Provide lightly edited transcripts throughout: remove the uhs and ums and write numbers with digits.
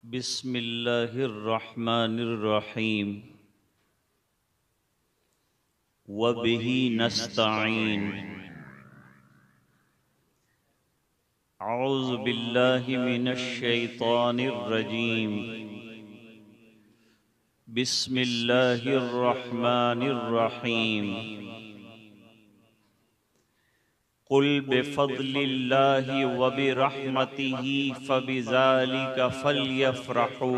बिस्मिल्लाहिर्रहमानिर्रहीम वबिही नस्तईन औज़ु बिल्लाहि मिनश शैतानिर्रजीम बिस्मिल्लाहिर्रहमानिर्रहीम कुल बिफ़ज़्लिल्लाहि व बिरहमतिही फ़बिज़ालिका फ़ल्यफ़रहू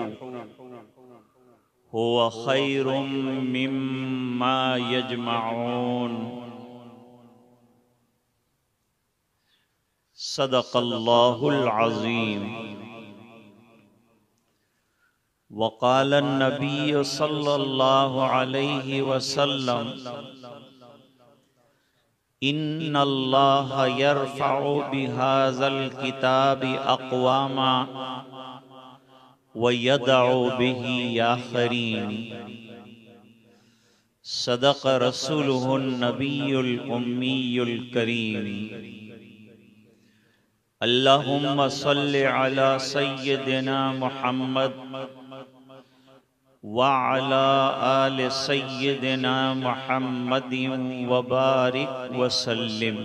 हुवा खैरुम मिम्मा यजमऊन। सदक़ल्लाहुल अज़ीम। वक़ाल नबी सल्लल्लाहु अलैहि वसल्लम इन्नल्लाह यरफ़उ बिहाज़ल किताबि अक़वामा व यदअु बिही आख़रीन। सदक़ रसूलुहुन नबियुल उम्मियुल करीम। अल्लाहुम्मा सल्लि अला सय्यिदिना मुहम्मद व अला आलि सय्यिदिना मुहम्मदिन व बारिक व सल्लिम।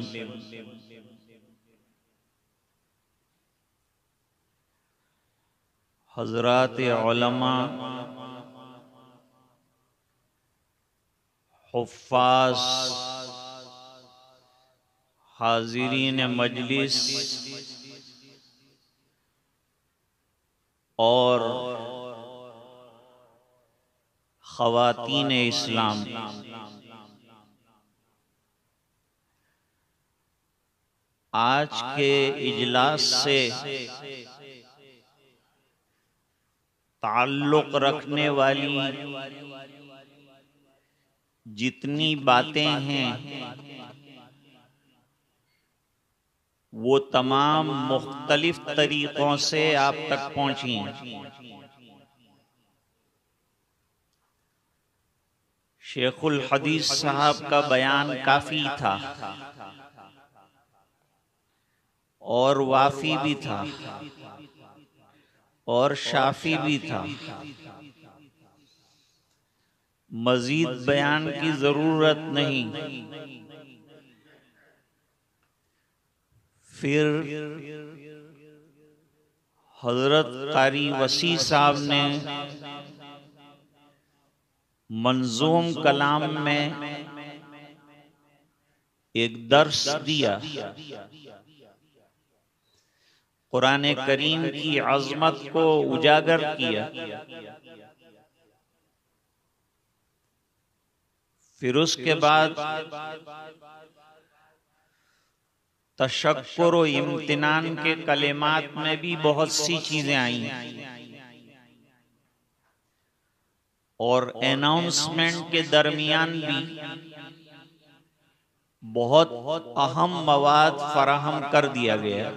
हज़रात उलमा, हुफ़्फ़ाज़, हाज़िरीन मजलिस और ख़वातीन इस्लाम, आज के इजलास से ताल्लुक़ रखने वाली जितनी बातें हैं वो तमाम मुख्तलिफ तरीक़ों से आप तक पहुंची। शेखुल हदीस साहब का बयान काफ़ी था और वाफ़ी भी था और शाफ़ी भी था। मज़ीद बयान की ज़रूरत नहीं। फिर हज़रत क़ारी वसी साहब ने मंज़ूम कलाम में एक दर्स दिया, कुरान करीम की अज़मत को उजागर किया। फिर उसके बाद तशक्कुर व इम्तिनान के कलिमात में भी बहुत सी चीजें आई और अनाउंसमेंट के दरमियान भी बहुत अहम मवाद फराहम कर दिया गया।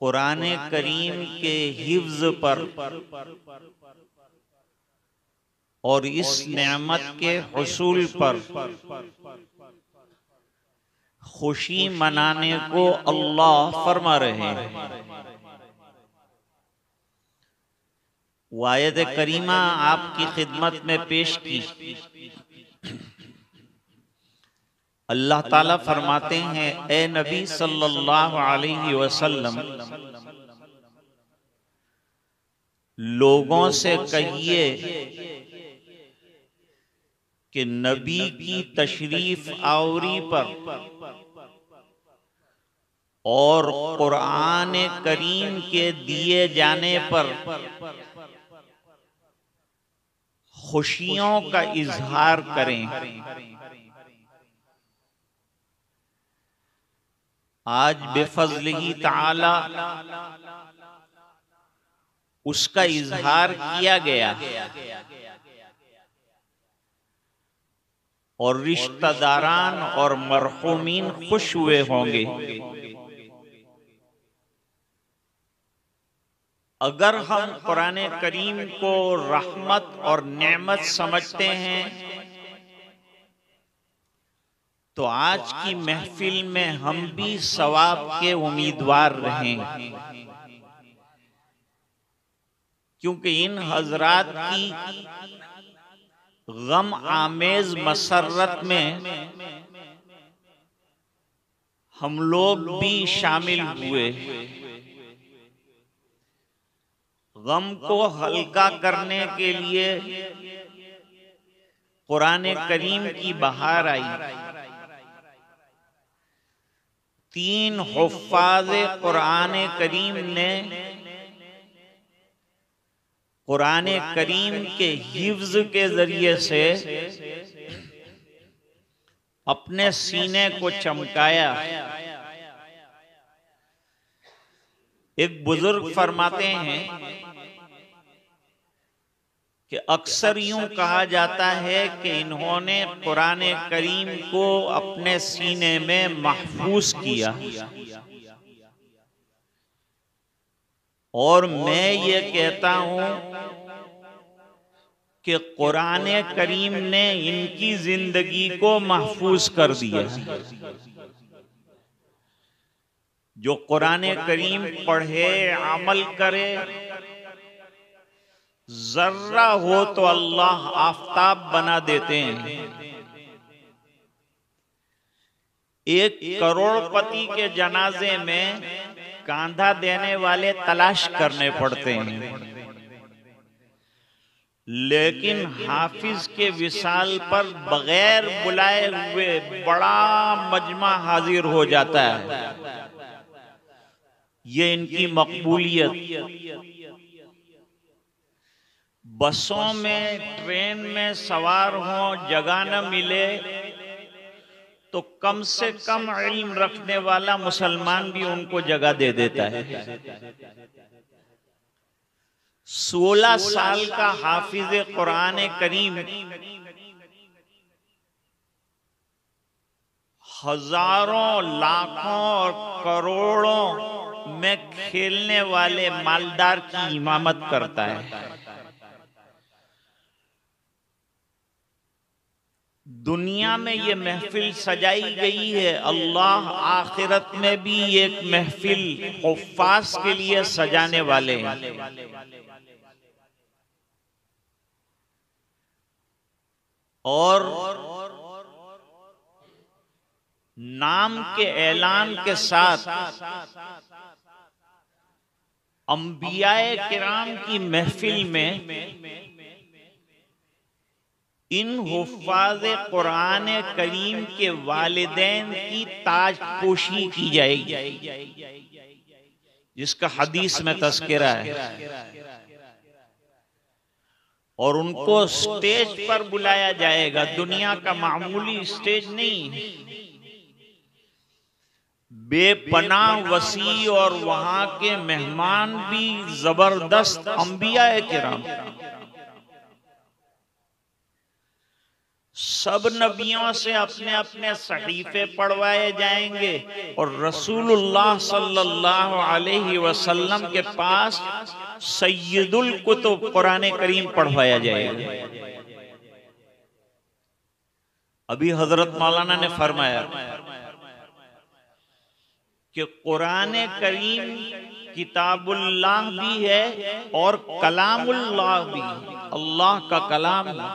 कुरान करीम के हिफ्ज पर और इस नेमत के हुसूल पर खुशी मनाने को अल्लाह फरमा रहे हैं। वायद करीमा आपकी खिदमत में पेश की। अल्लाह ताला फरमाते हैं, ए नबी सल्लल्लाहु अलैहि वसल्लम, लोगों से कहिए कि नबी की तशरीफ आवरी पर और कुरान करीम के दिए जाने पर खुशियों का इजहार करें। आज बेफज़लिही ताला उसका इजहार किया गया और रिश्तेदारान और मरहूमीन खुश हुए होंगे। अगर हम कुरान करीम को रहमत और नेमत समझते हैं तो आज की महफिल में हम भी सवाब के उम्मीदवार रहें, क्योंकि इन हजरात की गम आमेज मसर्रत में हम लोग भी शामिल हुए। गम को हल्का करने के लिए कुरान करीम की बहार आई। 3 हुफ्फाज़ कुरान करीम ने कुरान करीम के हिफ्ज के जरिए से अपने सीने को चमकाया। एक बुजुर्ग फरमाते हैं कि अक्सर यूं कहा जाता है कि इन्होंने कुरान करीम को अपने सीने में महफूज किया, और मैं ये कहता हूं कि कुरान करीम ने इनकी जिंदगी को महफूज कर दिया। जो कुरान करीम पढ़े, अमल करे, जर्रा हो तो अल्लाह आफताब बना देते हैं। 1 करोड़पति के जनाजे में कांधा देने वाले तलाश करने पड़ते हैं, लेकिन हाफिज के विसाल पर बगैर बुलाए हुए बड़ा मजमा हाजिर हो जाता है। ये इनकी मकबूलियत। बसों में, ट्रेन में सवार हों, जगह न मिले तो कम से कम इल्म रखने वाला मुसलमान भी उनको जगह दे देता है। 16 साल का हाफिज कुरान करीम हजारों, लाखों और करोड़ों में खेलने वाले मालदार की इमामत करता है। दुनिया में ये महफिल सजाई गई है, अल्लाह आखिरत में भी एक महफिल हुफ्फाज के लिए सजाने वाले हैं। और नाम के ऐलान के साथ अंबियाए किराम की महफिल में इन हुफ्फाज़ कुरान करीम के वालिदैन की ताजपोशी की जाएगी, जिसका हदीस में तज़किरा है। और उनको स्टेज पर बुलाया जाएगा, दुनिया का मामूली स्टेज नहीं, बेपनाह वसी, और वहां के मेहमान भी जबरदस्त अंबियाए किराम। सब नबियों से अपने अपने सहीफे पढ़वाए जाएंगे और रसूलुल्लाह सल्लल्लाहु अलैहि वसल्लम के पास सय्यदुल कुतुब कुरान करीम पढ़वाया जाएगा। अभी हजरत मौलाना ने फरमाया कि कुरान करीम किताबुल्लाह भी है और कलामुल्लाह भी, अल्लाह का कलाम है।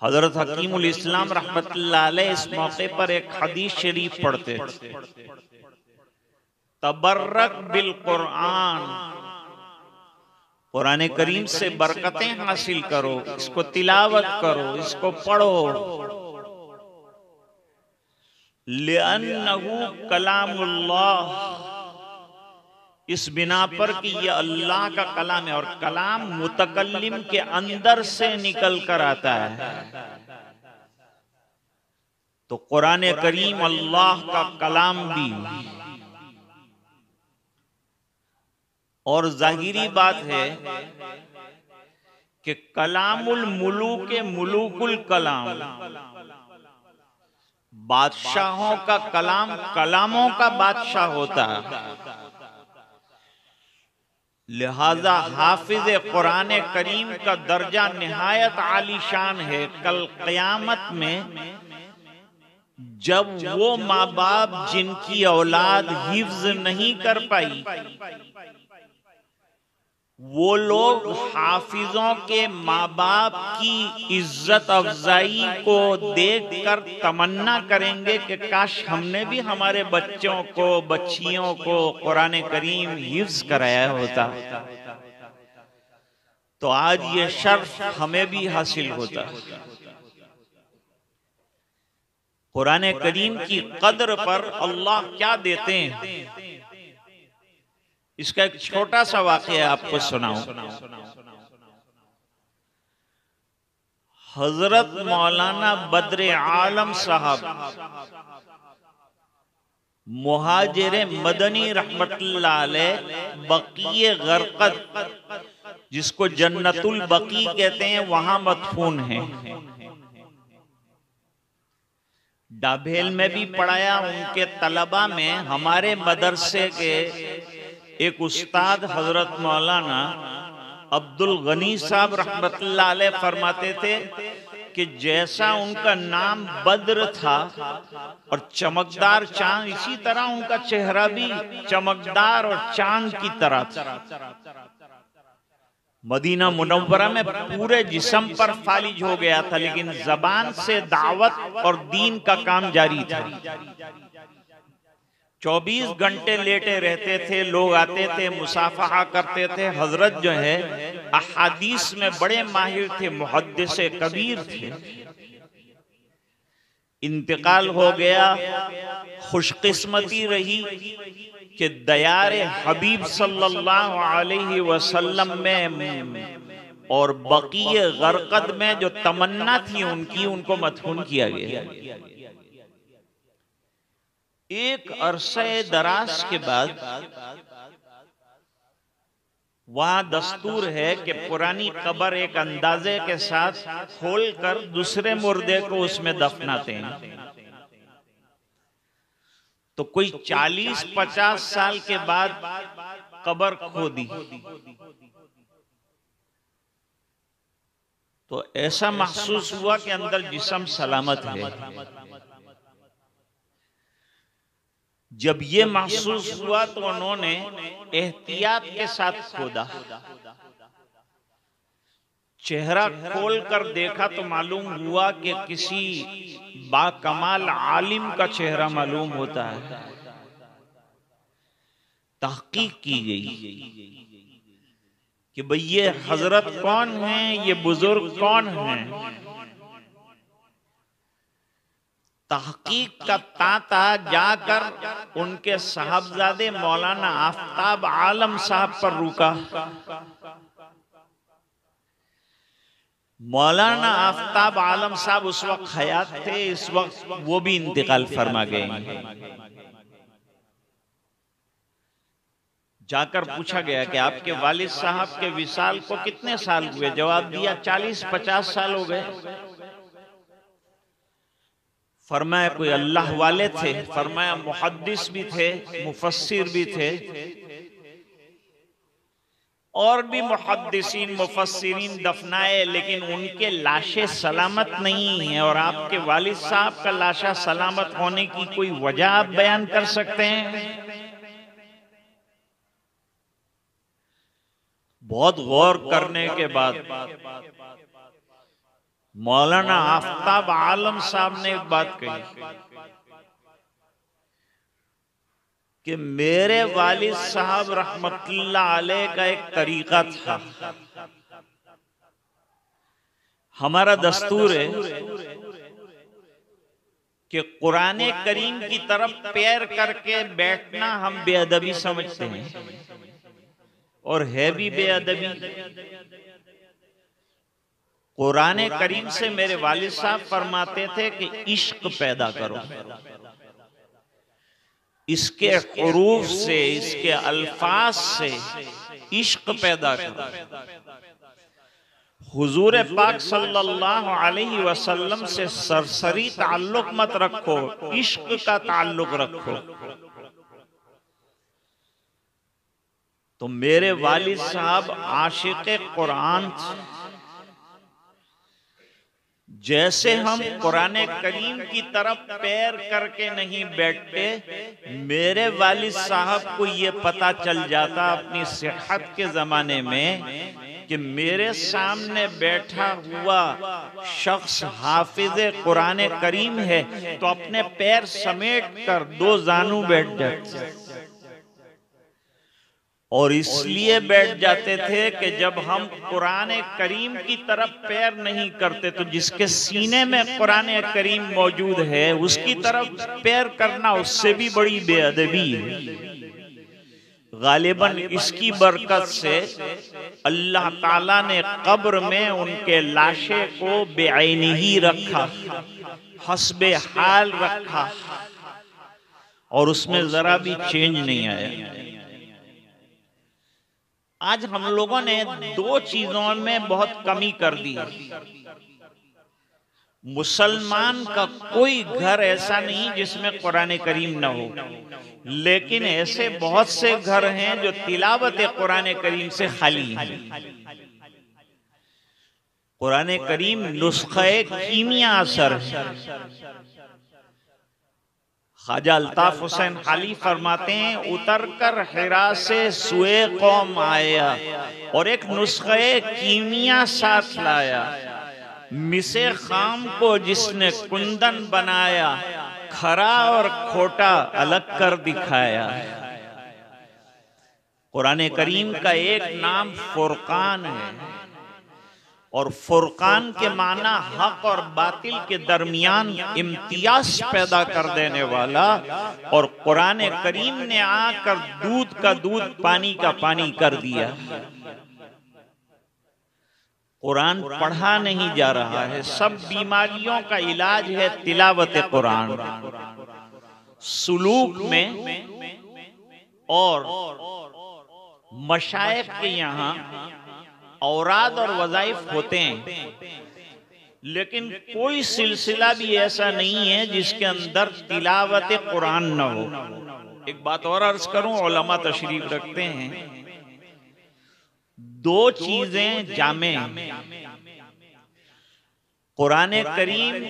हजरत हकीमुल इस्लाम रहमतुल्लाह अलैह इस मौके पर एक हदीस शरीफ पढ़ते, तबर्रक बिल कुरान, कुरान करीम से बरकतें हासिल करो, इसको तिलावत करो, इसको पढ़ो। लिअन्नहु कलामुल्लाह, इस बिना पर कि यह अल्लाह का कलाम है, और कलाम मुतकल्लिम के अंदर से निकल कर आता है। तो कुरान करीम अल्लाह का कलाम भी, और जाहिरी बात है कि कलामुल मुलूक मुलूकुल कलाम, बादशाहों का कलाम कलामों का बादशाह होता है। लिहाजा हाफिज कुरान करीम का दर्जा निहायत आलीशान है। कल क़यामत में जब वो माँ बाप जिनकी औलाद हिफ्ज नहीं कर पाई, वो लोग हाफिजों के माँ बाप की इज्जत अफजाई को देखकर तमन्ना करेंगे कि काश हमने भी हमारे बच्चों को, बच्चियों को कुरान करीम हिफ्ज कराया होता, तो आज ये शर्फ हमें भी हासिल होता। कुरान करीम की कद्र पर अल्लाह क्या देते हैं, इसका एक छोटा सा वाक़या आपको सुनाऊं। हजरत मौलाना बद्र आलम साहब मुहाजिर मदनी रहमतुल्लाह अलैह बकीए गरकद, जिसको जन्नतुल बकी कहते हैं, वहां मदफून है। डाभेल में भी पढ़ाया, उनके तलबा में हमारे मदरसे के एक उस्ताद हजरत मौलाना अब्दुल गनी साहब रहमतुल्लाह अलैह फरमाते थे कि जैसा उनका नाम बद्र था और चमकदार चांद, इसी तरह उनका चेहरा भी चमकदार और चांद की तरह था। मदीना मुनव्वरा में पूरे जिस्म पर फालिज हो गया था, लेकिन जबान से दावत और दीन का काम जारी था। 24 घंटे लेटे रहते थे, लोग आते थे, मुसाफहा करते थे। हजरत जो है अहादीस में बड़े माहिर थे, मुहद्दिस कबीर थे। इंतकाल हो गया। खुशकिस्मती रही कि दयारे हबीब सल्लल्लाहु अलैहि वसल्लम में और बकीए गरकद में जो तमन्ना थी उनकी, उनको मदफून किया गया। एक अरसे दराज के बाद वहां दस्तूर है कि पुरानी कब्र एक अंदाजे के साथ खोलकर दूसरे मुर्दे को उसमें दफनाते हैं। तो कोई 40-50 साल के बाद कब्र खोदी तो ऐसा महसूस हुआ कि अंदर जिस्म सलामत है। जब ये महसूस हुआ तो उन्होंने एहतियात के साथ खोदा। चेहरा खोलकर देखा तो मालूम हुआ कि किसी बाकमाल आलिम का चेहरा मालूम होता है। तहकीक की गई कि भाई ये हजरत कौन हैं, ये बुजुर्ग कौन हैं। तहकीक का तांता जाकर उनके साहबजादे मौलाना आफ्ताब आलम साहब पर रुका। मौलाना आफ्ताब आलम साहब उस वक्त हयात थे, इस वक्त वो भी इंतकाल फरमा गए। जाकर पूछा गया कि आपके वालिद साहब के विसाल को कितने साल हुए? जवाब दिया 40-50 साल हो गए। फरमाया कोई अल्लाह वाले थे? फरमाया मुहद्दिस भी थे, मुफस्सिर भी थे, और भी मुहद्दिसीन मुफस्सिरीन दफनाए, लेकिन उनके लाशें सलामत नहीं हैं। और आपके वालिद साहब का लाशा सलामत होने की कोई वजह आप बयान कर सकते हैं? बहुत गौर करने के बाद मौलाना आफ्ताब आलम साहब ने एक बात कही कि मेरे वालिद साहब रहमतुल्लाह अलैह का एक तरीका था। हमारा दस्तूर है कि कुरान करीम की तरफ पैर करके बैठना हम बेअदबी समझते हैं, और है भी बेअदबी। कुरान करीम से मेरे वालिद साहब फरमाते थे कि इश्क पैदा करो, इसके हुरूफ से, इसके अल्फाज से इश्क पैदा करो। हुजूर पाक सल्लल्लाहु अलैहि वसल्लम से सरसरी ताल्लुक मत रखो, इश्क का ताल्लुक रखो। तो मेरे वालिद साहब आशिक़े कुरान थे। जैसे हम कुरान करीम की तरफ पैर करके नहीं बैठते, मेरे वालिद साहब को ये पता चल जाता अपनी सेहत के जमाने में कि मेरे सामने बैठा हुआ शख्स हाफिज कुरान करीम है, तो अपने पैर समेट कर दो जानू बैठ जाते। और इसलिए बैठ जाते थे कि जब हम कुरान करीम की तरफ पैर नहीं करते तो जिसके सीने में कुरान करीम मौजूद है उसकी तरफ पैर करना उससे भी बड़ी बेअदबी है। गालिबन इसकी बरकत से अल्लाह ताला ने कब्र में उनके लाशे को बेआईनी ही रखा, हस्बे हाल रखा, और उसमें जरा भी चेंज नहीं आया। आज हम लोगों ने दो चीजों में बहुत कमी कर दी। मुसलमान का कोई घर ऐसा नहीं जिसमें कुरान करीम न हो, लेकिन ऐसे बहुत से घर हैं जो तिलावत कुरान करीम से खाली हैं। कुरान करीम नुस्खे कीमिया असर है। ख्वाजा अल्ताफ हुसैन हाली फरमाते हैं, उतर कर हिरा से सुए कौम आया और एक नुस्खे कीमिया साथ लाया, मिसे खाम को जिसने कुंदन बनाया, खरा और खोटा अलग कर दिखाया। कुरान करीम का एक नाम फुरकान है, और फुरकान के माना हक और बातिल के दरमियान इम्तियाज पैदा कर देने वाला। और कुरान करीम ने आकर दूध का दूध, पानी का पानी कर दिया। कुरान पढ़ा नहीं जा रहा है। सब बीमारियों का इलाज है तिलावत कुरान। सुलूक में और मशाइख के यहाँ औराद और वज़ाइफ होते हैं, लेकिन कोई सिलसिला भी ऐसा नहीं है जिसके अंदर तिलावत कुरान न हो। एक बात और अर्ज करूं, उलमा तशरीफ रखते हैं, दो चीजें जामे, कुरान करीम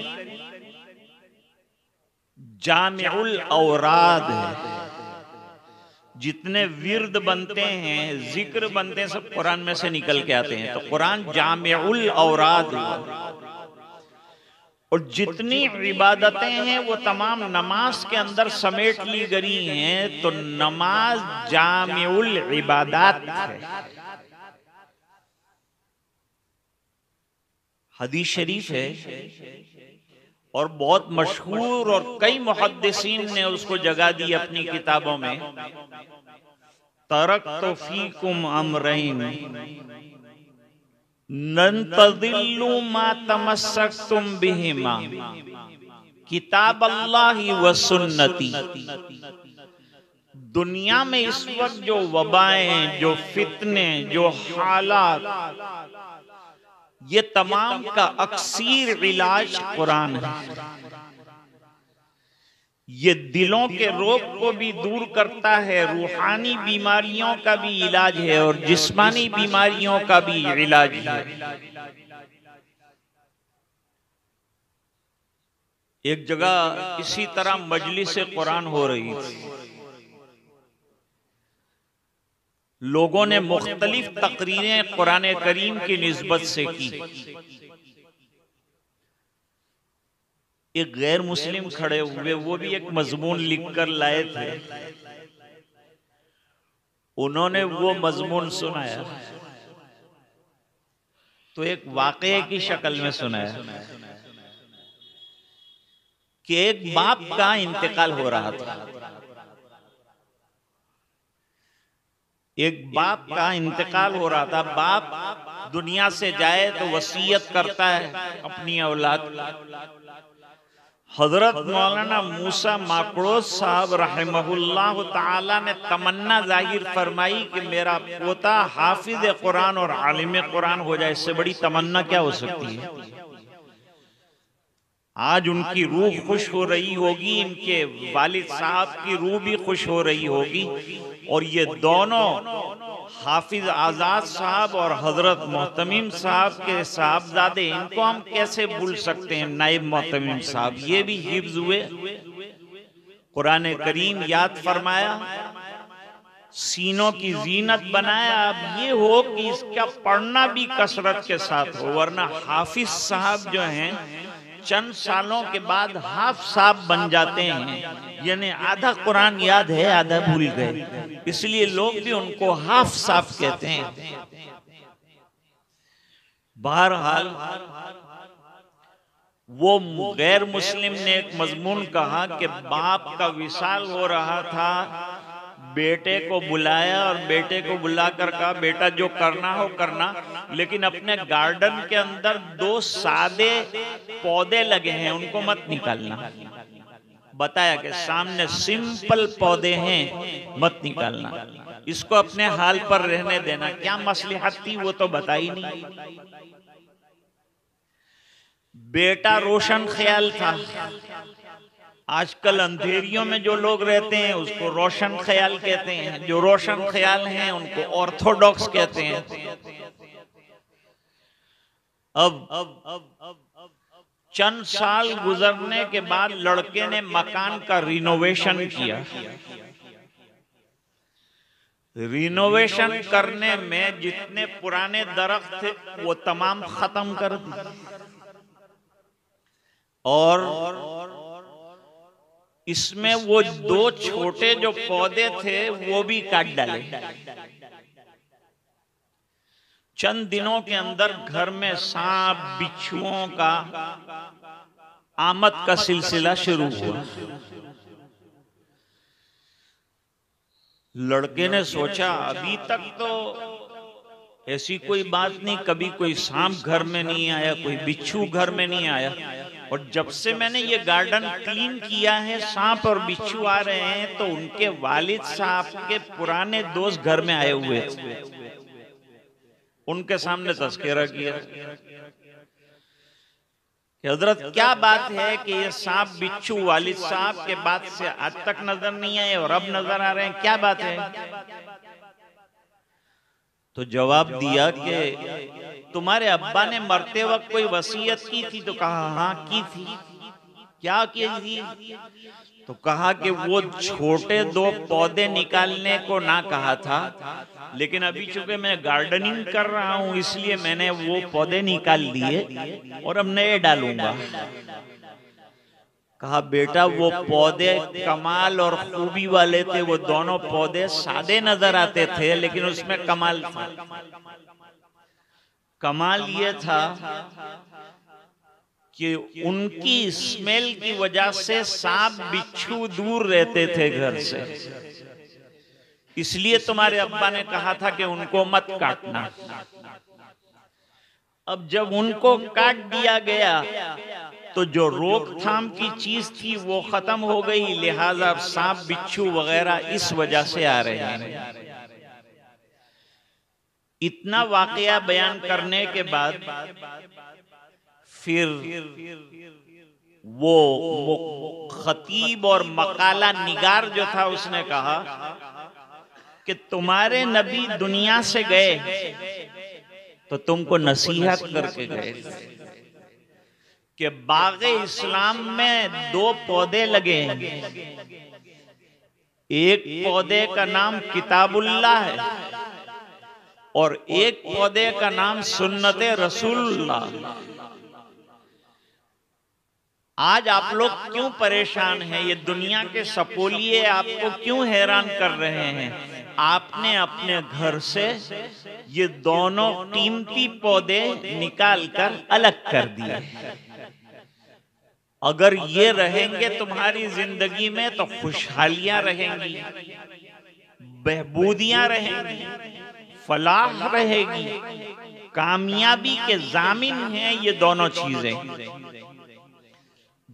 जामिउल औराद है। जितने विर्द बनते हैं, जिक्र बनते हैं, सब कुरान में से निकल के आते हैं। तो कुरान जामिउल औराद, और जितनी इबादतें हैं वो तमाम नमाज के अंदर समेट ली गई हैं। तो नमाज जामिउल इबादात है। हदीस शरीफ है और बहुत मशहूर, और कई मुहद्दिसीन ने उसको जगह दी अपनी किताबों में। तरक्तु फीकुम अमरैन लन तदिल्लु मा तमस्सक्तुम बिहिमा, किताब अल्लाहि व सुन्नती। दुनिया में इस वक्त जो वबाएं, जो फितने, जो हालात, ये तमाम का अक्सीर इलाज कुरान है। ये दिलों के रोग को भी दूर करता है, रूहानी बीमारियों का भी इलाज है, और जिस्मानी बीमारियों का भी इलाज है। एक जगह इसी तरह मजलिस कुरान हो रही थी। लोगों ने मुख्तलिफ तकरीरें कुरान करीम की निस्बत से की। एक गैर मुस्लिम खड़े हुए, वो भी एक मजमून लिखकर लाए थे। उन्होंने वो मजमून सुनाया तो एक वाकये की शक्ल में सुनाया कि एक बाप का इंतकाल हो रहा था। एक बाप का इंतकाल हो रहा था। बाप दुनिया से जाए तो वसीयत करता है अपनी औलाद। हजरत मौलाना मूसा माकड़ोस साहब रहमहुल्लाह ताला ने तमन्ना जाहिर फरमाई कि मेरा पोता हाफिज कुरान और आलिम कुरान हो जाए। इससे बड़ी तमन्ना क्या हो सकती है। आज उनकी रूह खुश हो रही होगी, इनके वालिद साहब की रूह भी खुश हो रही होगी, और ये दोनों हाफिज आजाद साहब और हजरत मोहतमीम साहब के साहबजादे, इनको हम कैसे भूल सकते हैं। नाइब मोहतमीम साहब ये भी हिफ्ज हुए, कुरान करीम याद फरमाया, सीनों की जीनत बनाया। अब ये हो कि इसका पढ़ना भी कसरत के साथ हो, वरना हाफिज साहब जो हैं चंद सालों के बाद हाफ साहब बन जाते हैं, यानी आधा कुरान याद है आधा भूल गए, इसलिए लोग भी उनको हाफ साहब कहते हैं। बहरहाल वो गैर मुस्लिम ने एक मजमून कहा कि बाप का विसाल हो रहा था, बेटे को बुलाया और बेटे को बुलाकर कहा बेटा जो करना हो करना, लेकिन अपने गार्डन के अंदर 2 सादे पौधे लगे हैं उनको मत निकालना। बताया कि सामने सिंपल पौधे हैं, मत निकालना, इसको अपने हाल पर रहने देना। क्या मसलहत थी वो तो बताई नहीं। बेटा रोशन ख्याल था। आजकल अंधेरियों में जो लोग रहते हैं उसको रोशन ख्याल कहते हैं, जो रोशन ख्याल हैं उनको ऑर्थोडॉक्स कहते हैं। अब चंद साल गुजरने के बाद लड़के ने मकान का रिनोवेशन किया। रिनोवेशन करने में जितने पुराने दरख्त थे वो तमाम खत्म कर दिए और इसमें वो 2 छोटे जो पौधे थे वो भी काट डाले। चंद दिनों के अंदर घर में सांप बिच्छुओं का आमद का सिलसिला शुरू हुआ। लड़के ने सोचा अभी तक तो ऐसी कोई बात नहीं, कभी कोई सांप घर में नहीं आया, कोई बिच्छू घर में नहीं आया, और जब से मैंने ये गार्डन क्लीन किया है सांप और बिच्छू आ रहे हैं। तो उनके वालिद साहब के पुराने दोस्त घर में आए हुए थे, उनके सामने तस्करा किया कि हजरत क्या बात है कि ये सांप बिच्छू वालिद साहब के बाद से आज तक नजर नहीं आए और अब नजर आ रहे हैं, क्या बात है? तो जवाब दिया कि तुम्हारे अब्बा ने मरते वक्त कोई वसीयत की थी? तो कहा हाँ की थी। क्या की थी? तो कहा कि वो छोटे 2 पौधे निकालने को ना कहा था, लेकिन अभी चूंकि मैं गार्डनिंग कर रहा हूं इसलिए मैंने वो पौधे निकाल दिए और अब नए डालूंगा। कहा बेटा वो पौधे कमाल और खूबी वाले थे, वो दोनों पौधे सादे नजर आते थे लेकिन उसमें कमाल था। कमाल ये था कि उनकी स्मेल की वजह से सांप बिच्छू दूर रहते थे घर से, इसलिए तुम्हारे अब्बा ने कहा था कि उनको मत काटना। अब जब उनको काट दिया गया तो जो रोकथाम की चीज थी वो खत्म हो गई, लिहाजा सांप बिच्छू वगैरह इस वजह से आ रहे हैं। इतना वाकया बयान करने के बाद फिर वो खतीब और मकाला निगार जो था उसने कहा कि तुम्हारे नबी दुनिया से गए तो तुमको नसीहत करके गए कि बाग़े इस्लाम में 2 पौधे लगे हैं। एक पौधे का नाम किताबुल्लाह है और एक पौधे का नाम सुन्नते रसूलुल्लाह। आज आप लोग क्यों परेशान हैं? ये दुनिया के सपोलिए आपको क्यों हैरान कर रहे हैं? आपने अपने घर से ये दोनों कीमती पौधे निकालकर अलग कर दिए। अगर ये रहेंगे तुम्हारी जिंदगी में तो खुशहालियां रहेंगी, बहबूदियां रहेंगी, फलाह रहेगी, कामयाबी के जामिन हैं ये दोनों चीजें।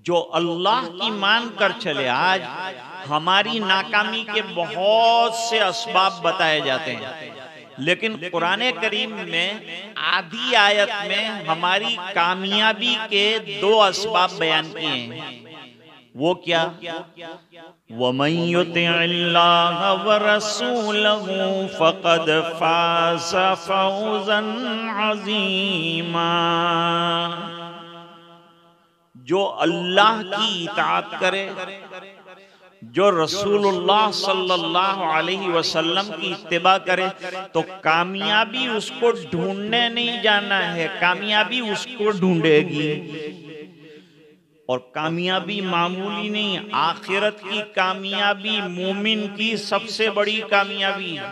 जो अल्लाह की मान कर चले, आज हमारी नाकामी के बहुत से असबाब बताए जाते हैं, लेकिन कुरान करीम में आधी आयत में हमारी कामयाबी के 2 असबाब बयान किए हैं। वो क्या? वमन युतिइल्लाह व रसूलहू फक़द फ़ाज़ फ़ौज़न अज़ीमा। जो अल्लाह की इताअत करे, जो रसूलुल्लाह सल्लल्लाहु अलैहि वसल्लम की इत्तिबा करे, तो कामयाबी उसको ढूंढने नहीं जाना है, कामयाबी उसको ढूंढेगी। और कामयाबी मामूली नहीं, आखिरत की कामयाबी मोमिन की सबसे बड़ी कामयाबी है।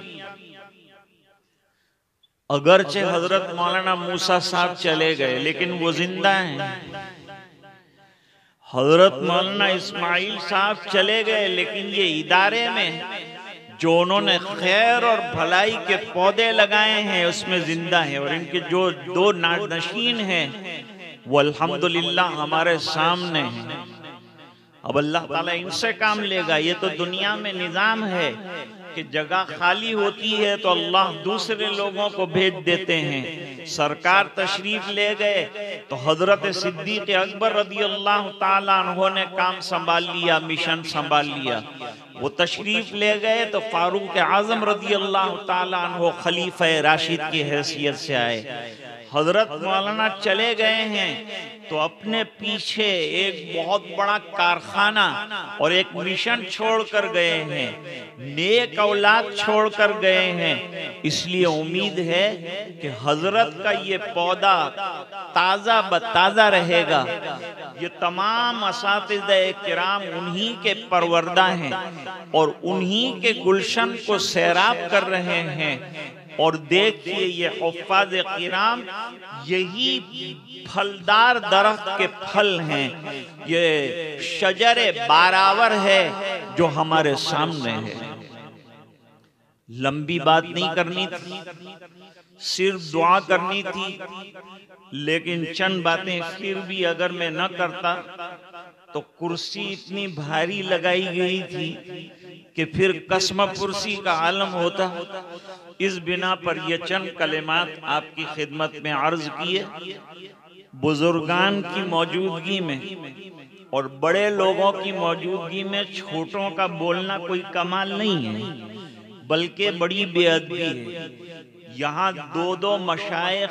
अगरचे हजरत मौलाना मूसा साहब चले गए, लेकिन वो जिंदा हैं। हजरत मौलाना इस्माइल साहब चले गए, लेकिन ये इदारे में जो उन्होंने खैर और भलाई के पौधे लगाए हैं उसमें जिंदा है। और इनके जो दो नानशीन हैं वो अल्हम्दुलिल्लाह हमारे सामने हैं। अब अल्लाह ताला इनसे काम लेगा। ये तो दुनिया में निजाम है कि जगह खाली होती है तो अल्लाह दूसरे लोगों को भेज देते हैं। सरकार तशरीफ ले गए तो हजरत सिद्दीक अकबर रदी अल्लाह ताला अन्हु ने काम संभाल लिया, मिशन संभाल लिया। वो तशरीफ ले गए तो फारूक आजम रदी अल्लाह ताला अन्हु खलीफा राशिद की हैसियत से आए। हजरत मौलाना चले गए हैं तो अपने पीछे एक बहुत बड़ा कारखाना और एक मिशन छोड़कर गए हैं, नेक औलाद छोड़कर गए हैं। इसलिए उम्मीद है कि हजरत का ये पौधा ताजा बताजा रहेगा। ये तमाम असातिज़े किराम उन्हीं के परवरदा हैं और उन्हीं के गुलशन को सैराब कर रहे हैं। और देखिए ये हुफ़्फ़ाज़ किराम यही फलदार दरख्त के फल हैं, ये शजरे बारावर है जो हमारे सामने है। लंबी बात नहीं करनी थी, सिर्फ दुआ करनी थी, लेकिन चंद बातें फिर भी अगर मैं न करता तो कुर्सी इतनी भारी लगाई गई थी कि फिर कसम कुर्सी का आलम होता। इस बिना पर ये चंद कलेमात आपकी खिदमत में अर्ज किए। बुजुर्गान की मौजूदगी में और बड़े लोगों की मौजूदगी में छोटों का बोलना कोई कमाल नहीं है, बल्कि बड़ी बेअदबी है। यहाँ दो दो मशाइख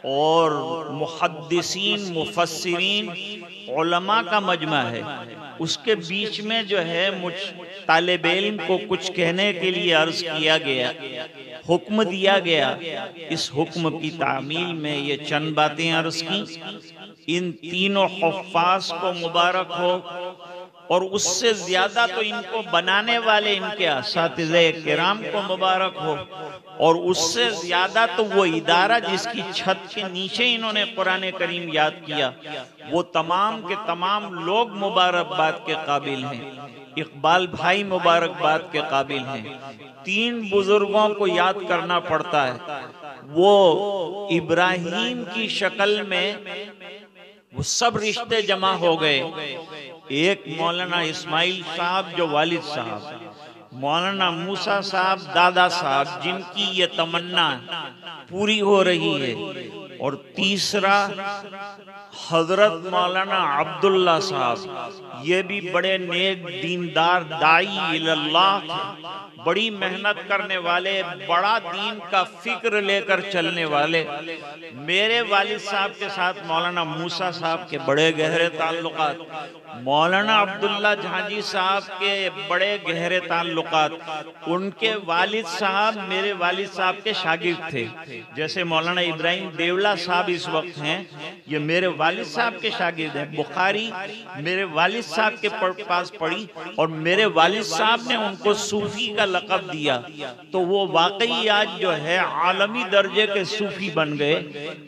और मुहद्दिसीन मुफस्सिरीन उलमा का मजमा है, उसके बीच में जो है मुझ तालिबे इल्म को कुछ कहने के लिए अर्ज किया गया, हुक्म दिया गया। इस हुक्म की तामील में ये चंद बातें अर्ज की। इन तीनों हुफ़्फ़ाज़ को मुबारक हो और उससे ज्यादा तो इनको बनाने वाले इनके असातिज़े किराम को मुबारक हो, और उससे ज्यादा तो वो इदारा जिसकी छत के नीचे इन्होंने कुरान करीम याद किया, वो तमाम के तमाम लोग मुबारकबाद के काबिल हैं। इकबाल भाई मुबारकबाद के काबिल हैं। तीन बुजुर्गों को याद करना पड़ता है। वो इब्राहिम की शक्ल में वो सब रिश्ते जमा हो गए। एक मौलाना इस्माइल साहब जो वालिद साहब, मौलाना मूसा साहब दादा साहब जिनकी ये तमन्ना पूरी हो रही है, और तीसरा हजरत मौलाना अब्दुल्ला साहब, ये भी बड़े नेक दीनदार दाई इल्लाह थे, बड़ी मेहनत करने वाले, बड़ा दीन का फिक्र लेकर चलने वाले। मेरे वालिद साहब के साथ मौलाना मूसा साहब के बड़े गहरे ताल्लुकात, मौलाना अब्दुल्ला झांझी साहब के बड़े गहरे ताल्लुकात। उनके वालिद साहब मेरे वालिद साहब के शागिर्द थे। जैसे मौलाना इब्राहिम देवला साहब इस वक्त हैं, ये मेरे वालिद साहब के शागिर्द हैं। बुखारी मेरे वालिद साहब के पास पढ़ी और मेरे वालिद साहब ने उनको सूफी का लक़ब दिया। तो वो वाकई आज जो है आलमी दर्जे के सूफी बन गए।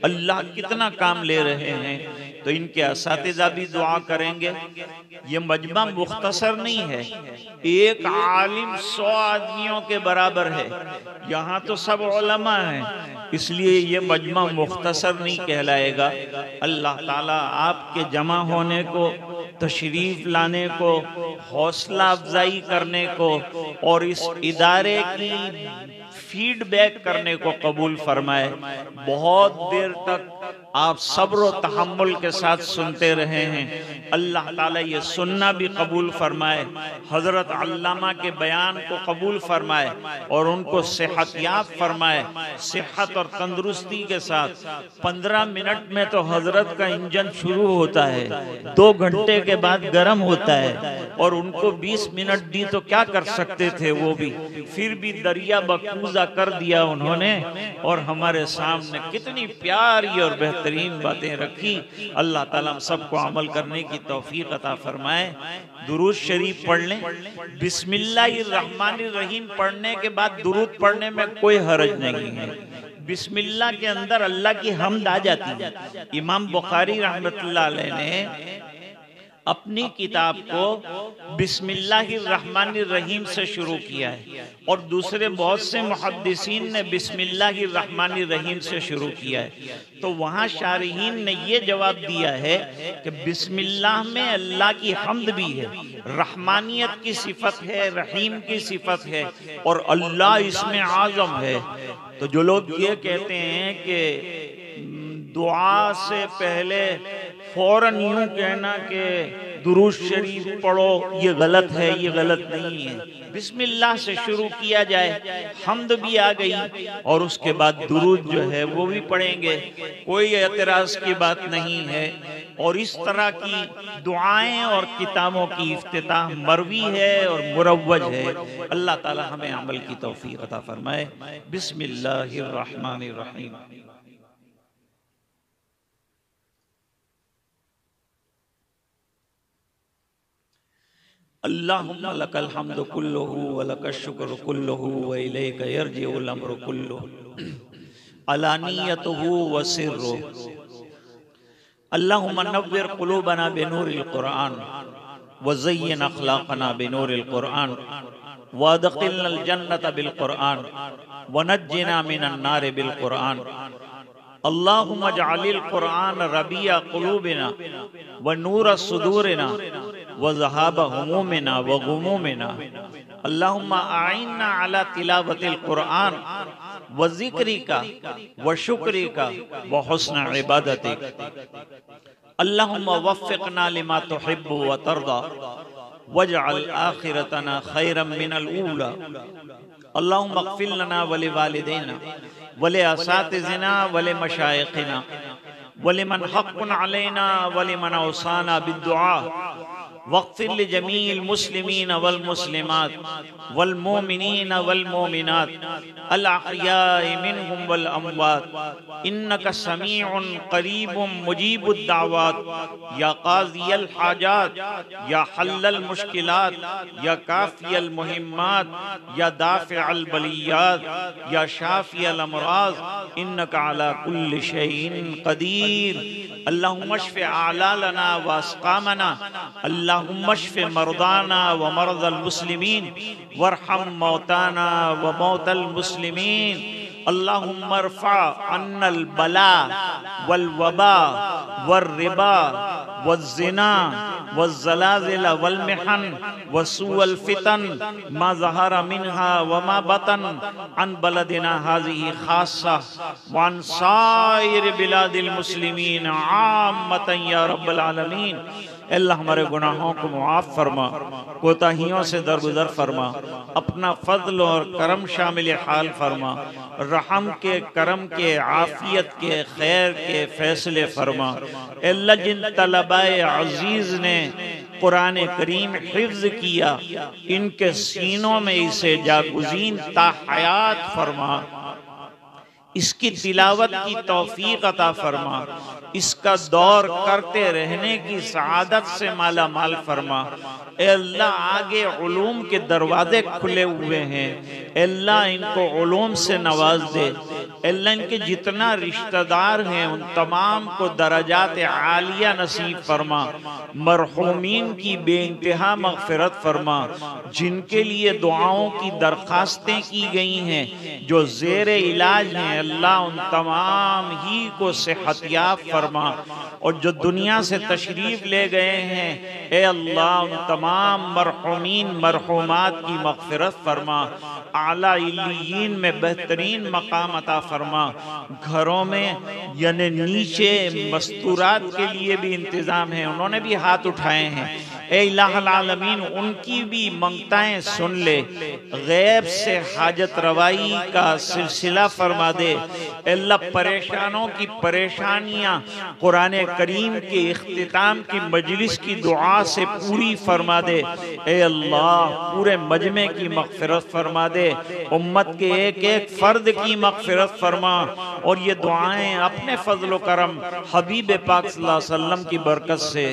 अल्लाह कितना काम ले रहे हैं। तो इनके असातिज़ा भी दुआ करेंगे। ये मजमा मुख्तसर नहीं है, एक आलिम 100 आदमियों के बराबर है। यहाँ तो सब उलमा हैं, इसलिए ये मजमा मुख्तसर नहीं कहलाएगा। अल्लाह ताला आपके जमा होने को, तशरीफ लाने को, हौसला अफजाई करने को और इस इदारे की फीडबैक करने को कबूल फरमाए। बहुत देर तक आप सब्र और तहम्मुल के साथ सुनते रहे हैं। अल्लाह ताला ये सुनना भी कबूल फरमाए, हजरत अल्लामा के बयान को कबूल फरमाए और उनको सेहतयाब फरमाए। सेहत और तंदुरुस्ती के साथ 15 मिनट में तो हजरत का इंजन शुरू होता है, 2 घंटे के बाद गर्म होता है, और उनको 20 मिनट दी तो क्या कर सकते थे वो भी, फिर भी दरिया बकूजा कर दिया उन्होंने और हमारे सामने कितनी प्यारी और बेहतरीन बातें रखी। अल्लाह ताला हम सबको अमल करने की तौफीक अता फरमाए। दुरूद शरीफ पढ़ लें। बिस्मिल्लाहिर्रहमानिर्रहीम पढ़ने के बाद दुरूद पढ़ने में कोई हर्ज नहीं है। बिस्मिल्लाह के अंदर अल्लाह की हम्द आ जाती है। इमाम बुखारी रहमतुल्लाह अलैह ने अपनी किताब को बिस्मिल्लाहिर्रहमानिर्रहीम से शुरू किया है और दूसरे बहुत से मुहद्दिसीन ने बिस्मिल्लाहिर्रहमानिर्रहीम से शुरू किया है। तो वहाँ शारहीन ने ये जवाब दिया है कि बिस्मिल्लाह में अल्लाह की हम्द भी है, रहमानियत की सिफत है, रहीम की सिफत है और अल्लाह इसमें आज़म है। तो जो लोग ये कहते हैं कि दुआ से पहले फौरन यूं कहना कि दुरूद शरीफ पढ़ो, ये गलत है, ये गलत नहीं है। बिस्मिल्लाह से शुरू किया जाए, हम्द भी आ गई और उसके बाद दुरूद जो है वो भी पढ़ेंगे, कोई एतराज की बात नहीं है। और इस तरह की दुआएं और किताबों की इफ्तिताह मरवी है और मुरव्वज है। अल्लाह ताला हमें अमल की तौफीक अता फरमाए। बिस्मिल्लाहिर्रहमानिर्रहीम। अल्लाहुम्मा लकल हम्दु कुल्लुहु व लकश शुक्र कुल्लुहु व इलैका यर्जिउल अम्रु कुल्लुहु अलानियतुहु व सिर्रुहु। अल्लाहुम्मा नव्विर कुलूबना बिनूरिल कुरआन व ज़य्यिन अखलाक़ना बिनूरिल कुरआन व अदखिलनल जन्नत बिल कुरआन व नज्जिना मिनन नार बिल कुरआन। अल्लाहुम्मा जअलिल कुरआन रबिया कुलूबिना व नूर सुदूरिना व ज़हाबा हुमूमिना व गुमूमिना। अल्लाहुम्मा आइन्ना अला तिलावतिल कुरआन व ज़िक्रिका व शुक्रिका व हुस्न इबादतिक। अल्लाहुम्मा वफ़्फ़िक़ना लिमा तुहिब्बु व तर्दा वजअल आखिरतना खैरम मिनल ऊला। अल्लाहुम्मा अग़फ़िर लना व लिवालिदैना व लिअसातिज़िना व लिमशाइख़िना व लिमन हक़्क़ुन अलैना व लिमन औसाना बिद्दुआ वग़फ़िर लिजमीइल मुस्लिमीन वल मुस्लिमात वल मोमिनीन वल मोमिनात अल अहयाइ मिनहुम वल अमवात इन्नका समीउन क़रीबुम मुजीबुद दाअवात या क़ाज़ियल हाजात या हल्लल मुश्किलात या काफ़ियल मुहिम्मात या दाफ़िअल बलियात या शाफ़ियल अमराज़ इन्नका अला कुल्लि शैइन क़दीर। अल्लाहुम्मा अश्फ़ि अअलालना व अस्क़ामना। अल्लाहुम्मा अश्फ़ि मरदाना व मरदल मुस्लिमीन वरहम मौताना व मौतल मुस्लिमीन। अल्लाहुम्मा इरफ़ा अन्नल बला वल वबा वर रिबा वज़्ज़िना वज़्ज़लाज़िल वल मिहन वसूअल फितन मा ज़हरा मिन्हा व मा बतन अन बलदिना हाज़िही ख़ास्सा व अन साइर बिलादिल मुस्लिमीन आम्मतन या रब्बल आलमीन। अल्लाह हमारे गुनाहों को मुआफ़ फरमा, कोताहियों से दरगुजर फरमा, अपना फज़ल और करम शामिल हाल फरमा, रहम के, करम के, आफ़ियत के, खैर के फ़ैसले फरमा। अल्लाह जिन तलबाए अज़ीज़ ने कुरान करीम हिफ्ज़ किया, इनके सीनों में इसे जागुज़ीन ता हयात फरमा, इसकी तिलावत की तौफीक अता फरमा, इसका दौर करते रहने की सआदत से माला माल फरमा। अल्लाह आगे उलूम के दरवाजे खुले हुए हैं, अल्लाह इनको उलूम से नवाज दे। अल्लाह इनके जितना रिश्तेदार हैं उन तमाम को दरजात आलिया नसीब फरमा। मरहूमीन की बेइंतहा मग़फ़िरत फरमा, जिनके लिए दुआओं की दरख्वास्तें की गई हैं, जो ज़ेरे इलाज हैं, अल्लाह उन तमाम ही को सेहतयाब फरमा। और जो दुनिया से तशरीफ़ ले गए हैं, ए अल्लाह उन तमाम मरहूमीन मरहूमात की मग़फ़िरत फरमा, आला इल्लियीन में बेहतरीन मकाम अता फरमा। घरों में यानी नीचे मस्तूरात के लिए भी इंतजाम है, उन्होंने भी हाथ उठाए हैं। ए इलाहुल आलमीन उनकी भी मंगताएं सुन ले, गैब से हाजत रवाई का सिलसिला फरमा दे। अल्लाह परेशानों की परेशानियां कुरान करीम के इख्तिताम की मजलिस की दुआ से पूरी फरमा दे। ए अल्लाह पूरे मजमे की मग़फ़िरत फरमा दे, उम्मत के एक एक फर्द की मग़फ़िरत फरमा, और ये दुआएं अपने फजल करम हबीब पाक सल्लल्लाहु अलैहि वसल्लम की बरकत से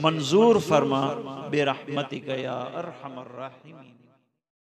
मंजूर फरमा। बेरहमतिक या अरहमर राहिमीन।